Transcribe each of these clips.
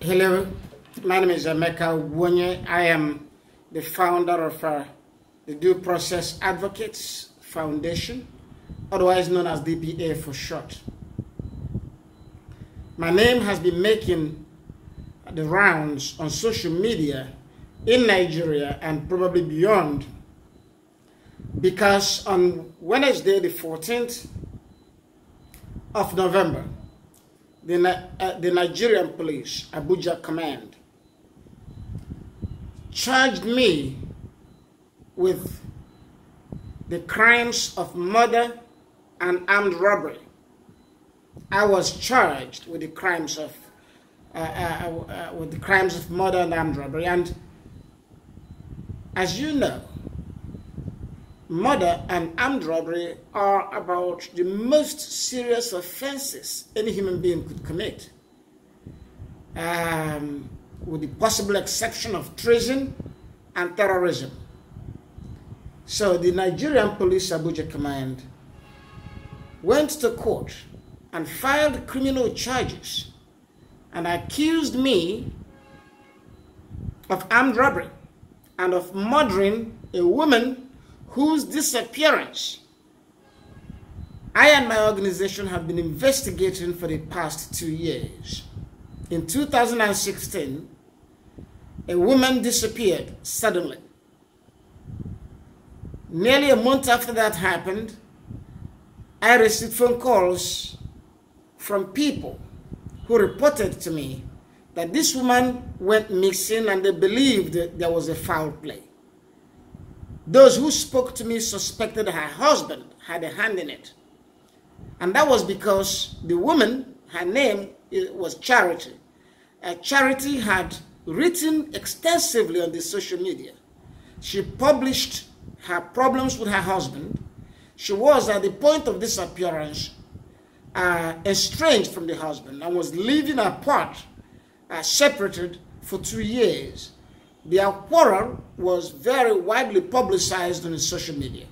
Hello, my name is Emeka Wonye. I am the founder of the Due Process Advocates Foundation, otherwise known as DPA for short. My name has been making the rounds on social media in Nigeria and probably beyond, because on Wednesday, the 14th of November, the Nigerian Police, Abuja Command, charged me with the crimes of murder and armed robbery. I was charged with the crimes of murder and armed robbery, and as you know, murder and armed robbery are about the most serious offenses any human being could commit, with the possible exception of treason and terrorism. So the Nigerian Police Abuja Command went to court and filed criminal charges and accused me of armed robbery and of murdering a woman whose disappearance I and my organization have been investigating for the past 2 years. In 2016, a woman disappeared suddenly. Nearly a month after that happened, I received phone calls from people who reported to me that this woman went missing and they believed that there was a foul play. Those who spoke to me suspected her husband had a hand in it. And that was because the woman, her name was Charity. Charity had written extensively on the social media. She published her problems with her husband. She was, at the point of disappearance, estranged from the husband and was living apart, separated for 2 years. Their quarrel was very widely publicized on the social media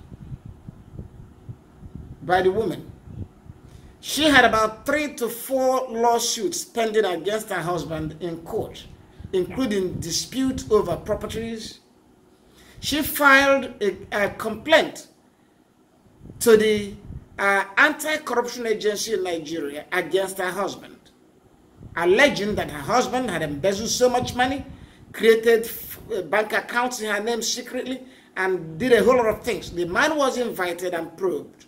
by the woman. She had about 3 to 4 lawsuits pending against her husband in court, including dispute over properties. She filed a complaint to the anti-corruption agency in Nigeria against her husband, alleging that her husband had embezzled so much money, created bank accounts in her name secretly, and did a whole lot of things. The man was invited and probed.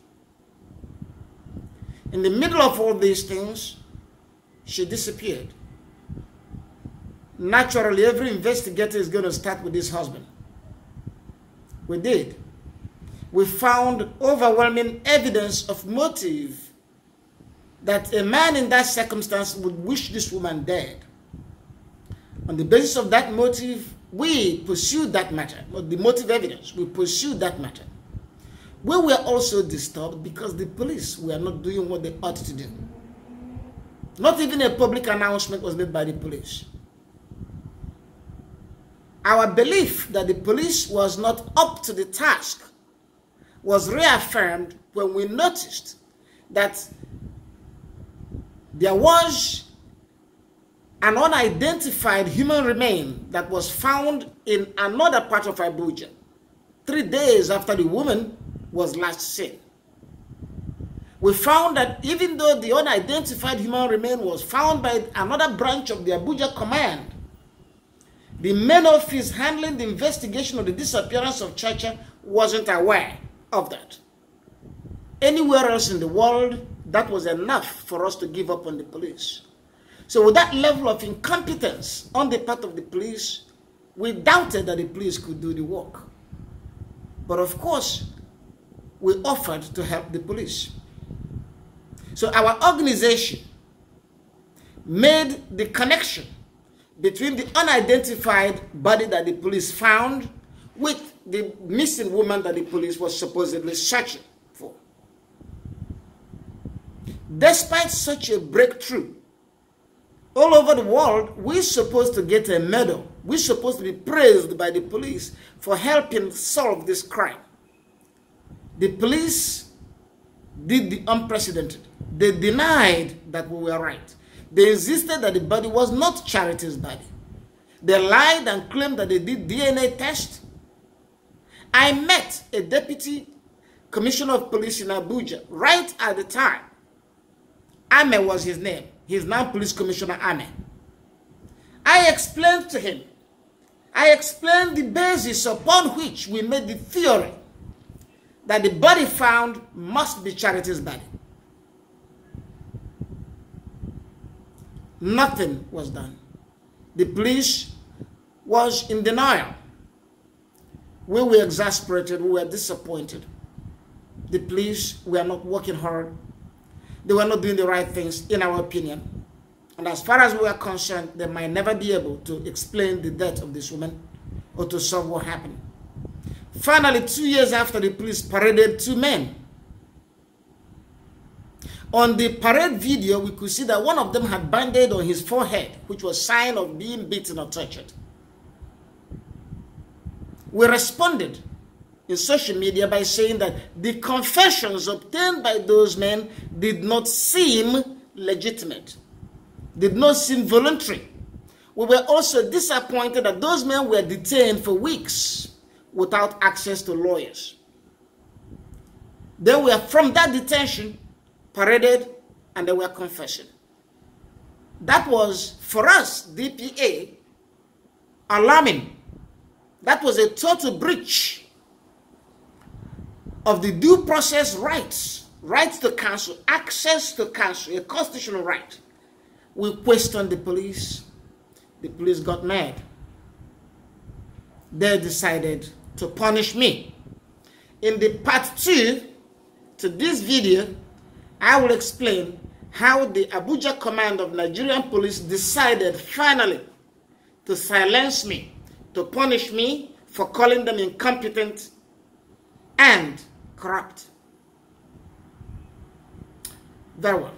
In the middle of all these things, she disappeared. Naturally, every investigator is going to start with this husband. We did. We found overwhelming evidence of motive, that a man in that circumstance would wish this woman dead. On the basis of that motive, we pursued that matter. The motive evidence, we pursued that matter. We were also disturbed because the police were not doing what they ought to do. Not even a public announcement was made by the police. Our belief that the police was not up to the task was reaffirmed when we noticed that there was an unidentified human remain that was found in another part of Abuja 3 days after the woman was last seen. We found that even though the unidentified human remain was found by another branch of the Abuja Command, the main office handling the investigation of the disappearance of Chacha wasn't aware of that. Anywhere else in the world, that was enough for us to give up on the police. So with that level of incompetence on the part of the police, we doubted that the police could do the work. But of course, we offered to help the police. So our organization made the connection between the unidentified body that the police found with the missing woman that the police was supposedly searching for. Despite such a breakthrough, all over the world, we're supposed to get a medal. We're supposed to be praised by the police for helping solve this crime. The police did the unprecedented. They denied that we were right. They insisted that the body was not Charity's body. They lied and claimed that they did DNA test. I met a deputy commissioner of police in Abuja right at the time. Ame was his name. He's now police commissioner Ame. I explained to him, I explained the basis upon which we made the theory that the body found must be Charity's body. Nothing was done. The police was in denial. We were exasperated, we were disappointed. The police were not working hard. They were not doing the right things, in our opinion. And as far as we are concerned, they might never be able to explain the death of this woman or to solve what happened. Finally, 2 years after, the police paraded 2 men. On the parade video, we could see that one of them had bandage on his forehead, which was a sign of being beaten or tortured. We responded in social media by saying that the confessions obtained by those men did not seem legitimate, did not seem voluntary. We were also disappointed that those men were detained for weeks without access to lawyers. They were, from that detention, paraded, and they were confessing. That was, for us, DPA, alarming. That was a total breach of the due process rights to counsel, access to counsel, a constitutional right. We questioned the police. The police got mad. They decided to punish me. In the part 2 to this video, I will explain how the Abuja command of Nigerian Police decided finally to silence me, to punish me for calling them incompetent and corrupt. Very well.